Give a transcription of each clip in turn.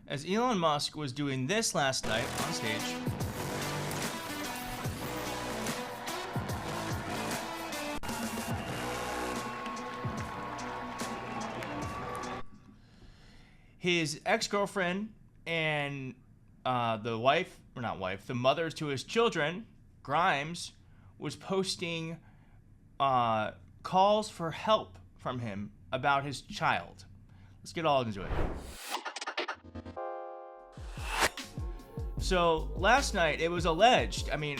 as Elon Musk was doing this last night on stage. His ex-girlfriend and the wife, or not wife, the mother to his children, Grimes, was posting calls for help from him about his child. Let's get all into it. So last night it was alleged, I mean,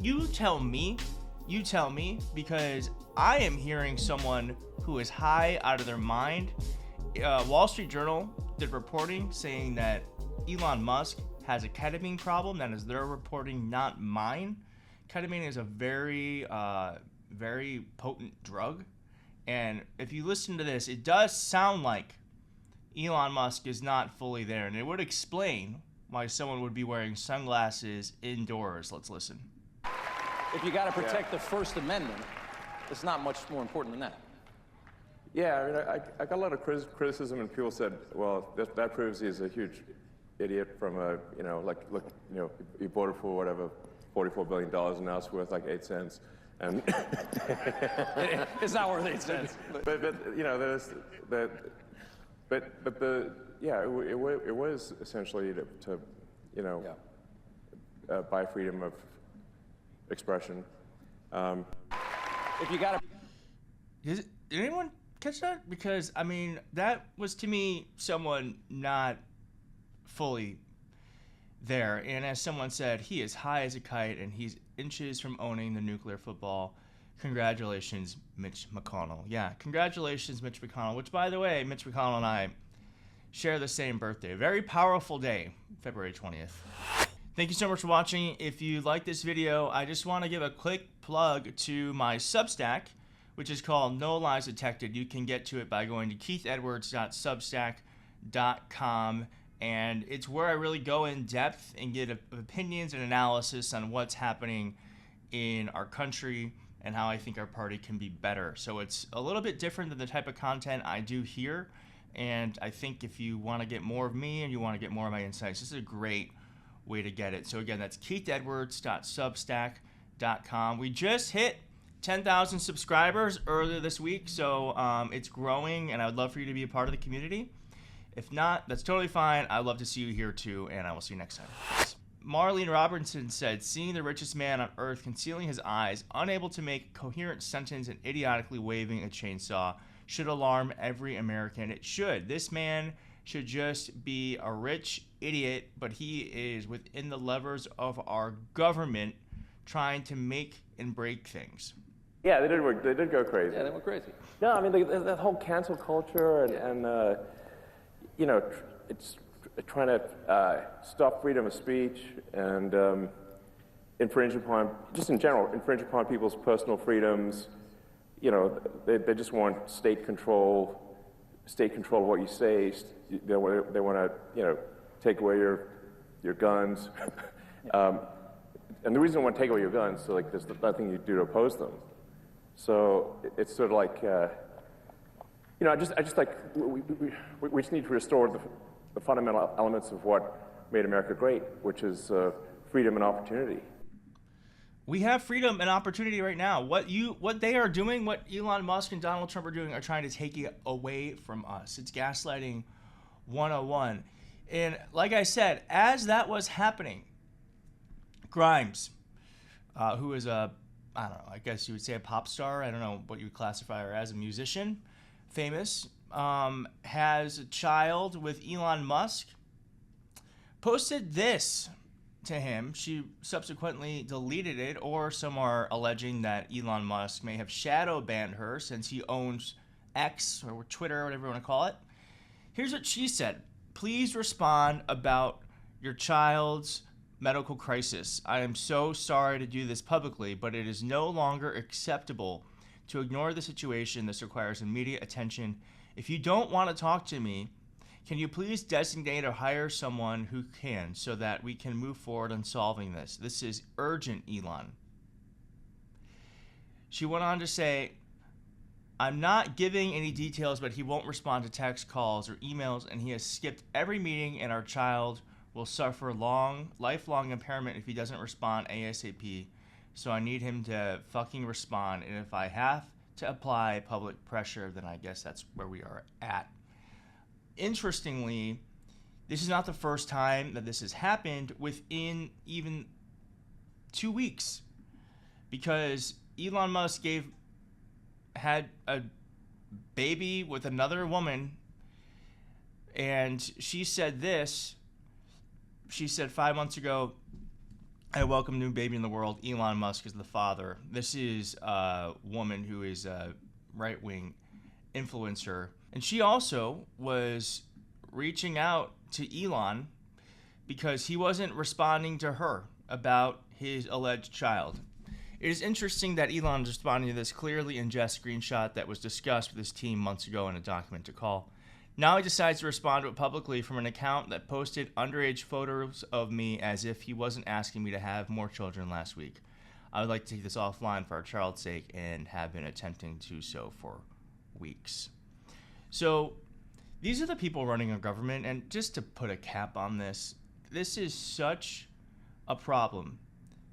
you tell me, because I am hearing someone who is high out of their mind. Wall Street Journal did reporting saying that Elon Musk has a ketamine problem. That is their reporting, not mine. Ketamine is a very, very potent drug. And if you listen to this, it does sound like Elon Musk is not fully there. And it would explain why someone would be wearing sunglasses indoors. Let's listen. If you got to protect the First Amendment, it's not much more important than that. Yeah, I mean, I got a lot of criticism, and people said, well, that proves he's a huge idiot from a, you know, like, look, you know, he bought it for whatever, $44 billion, and now it's worth like 8 cents. And it's not worth 8 cents. But you know, there's the, but the, yeah, it was essentially to you know, buy freedom of expression. If you got to... Did anyone catch that? Because, I mean, that was, to me, someone not fully there. And as someone said, he is high as a kite, and he's inches from owning the nuclear football. Congratulations, Mitch McConnell. Yeah, congratulations, Mitch McConnell, which, by the way, Mitch McConnell and I share the same birthday. Very powerful day, February 20th. Thank you so much for watching. If you like this video, I just want to give a quick plug to my Substack, which is called No Lies Detected. You can get to it by going to keithedwards.substack.com, and it's where I really go in depth and get opinions and analysis on what's happening in our country and how I think our party can be better. So it's a little bit different than the type of content I do here, and I think if you want to get more of me and you want to get more of my insights, this is a great way to get it. So again, that's keithedwards.substack.com. We just hit 10,000 subscribers earlier this week, so it's growing, and I would love for you to be a part of the community. If not, that's totally fine. I'd love to see you here too, and I will see you next time. Marlene Robinson said, seeing the richest man on earth concealing his eyes, unable to make a coherent sentence and idiotically waving a chainsaw should alarm every American. It should. This man should just be a rich idiot, but he is within the levers of our government trying to make and break things. Yeah, they did work. They did go crazy. Yeah, they went crazy. No, I mean, that whole cancel culture and you know, it's trying to stop freedom of speech and infringe upon, just in general, infringe upon people's personal freedoms. You know, they just want state control of what you say. They want to, you know, take away your guns. And the reason they want to take away your guns, so like there's nothing you do to oppose them. So it's sort of like, you know, I just like, we just need to restore the fundamental elements of what made America great, which is freedom and opportunity. We have freedom and opportunity right now. What they are doing, what Elon Musk and Donald Trump are doing, are trying to take it away from us. It's gaslighting 101. And like I said, as that was happening, Grimes, who is a, I don't know, I guess you would say a pop star. I don't know what you would classify her as, a musician, famous, has a child with Elon Musk, posted this to him. She subsequently deleted it, or some are alleging that Elon Musk may have shadow banned her since he owns X, or Twitter, or whatever you want to call it. Here's what she said. Please respond about your child's medical crisis. I am so sorry to do this publicly, but it is no longer acceptable to ignore the situation. This requires immediate attention. If you don't want to talk to me, can you please designate or hire someone who can so that we can move forward on solving this? This is urgent, Elon. She went on to say, I'm not giving any details, but he won't respond to text, calls, or emails, and he has skipped every meeting, and our child will suffer lifelong impairment if he doesn't respond ASAP. So I need him to fucking respond, and if I have to apply public pressure, then I guess that's where we are at. Interestingly, this is not the first time that this has happened within even 2 weeks, because Elon Musk had a baby with another woman, and she said this. She said 5 months ago, I welcome new baby in the world. Elon Musk is the father. This is a woman who is a right-wing influencer. And she also was reaching out to Elon because he wasn't responding to her about his alleged child. It is interesting that Elon is responding to this clearly in Jeff's screenshot that was discussed with his team months ago in a document to call. Now he decides to respond to it publicly from an account that posted underage photos of me as if he wasn't asking me to have more children last week. I would like to take this offline for our child's sake and have been attempting to do so for weeks. So these are the people running our government, and just to put a cap on this, this is such a problem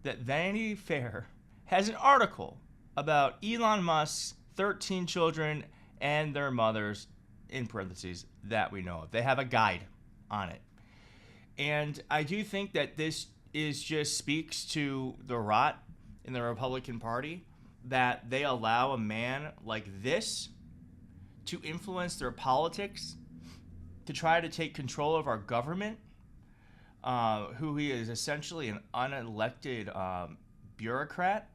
that Vanity Fair has an article about Elon Musk's 13 children and their mothers, in parentheses, that we know of. They have a guide on it. And I do think that this just speaks to the rot in the Republican Party, that they allow a man like this to influence their politics, to try to take control of our government, who he is essentially an unelected bureaucrat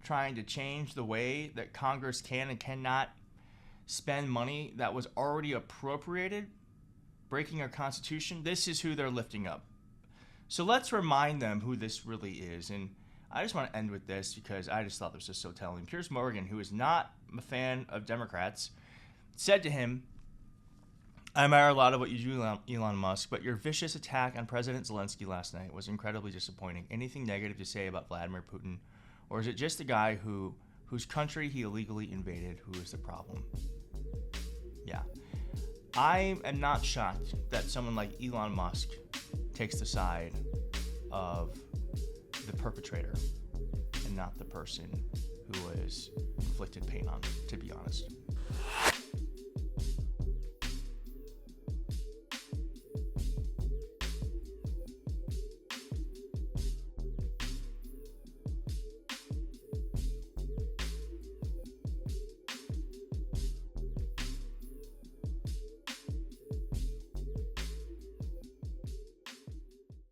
trying to change the way that Congress can and cannot spend money that was already appropriated, breaking our Constitution. This is who they're lifting up. So let's remind them who this really is. And I just want to end with this because I just thought this was so telling. Piers Morgan, who is not a fan of Democrats, said to him, I admire a lot of what you do, Elon Musk, but your vicious attack on President Zelensky last night was incredibly disappointing. Anything negative to say about Vladimir Putin? Or is it just the guy whose country he illegally invaded who is the problem? Yeah. I am not shocked that someone like Elon Musk takes the side of the perpetrator and not the person who was inflicted pain on, to be honest.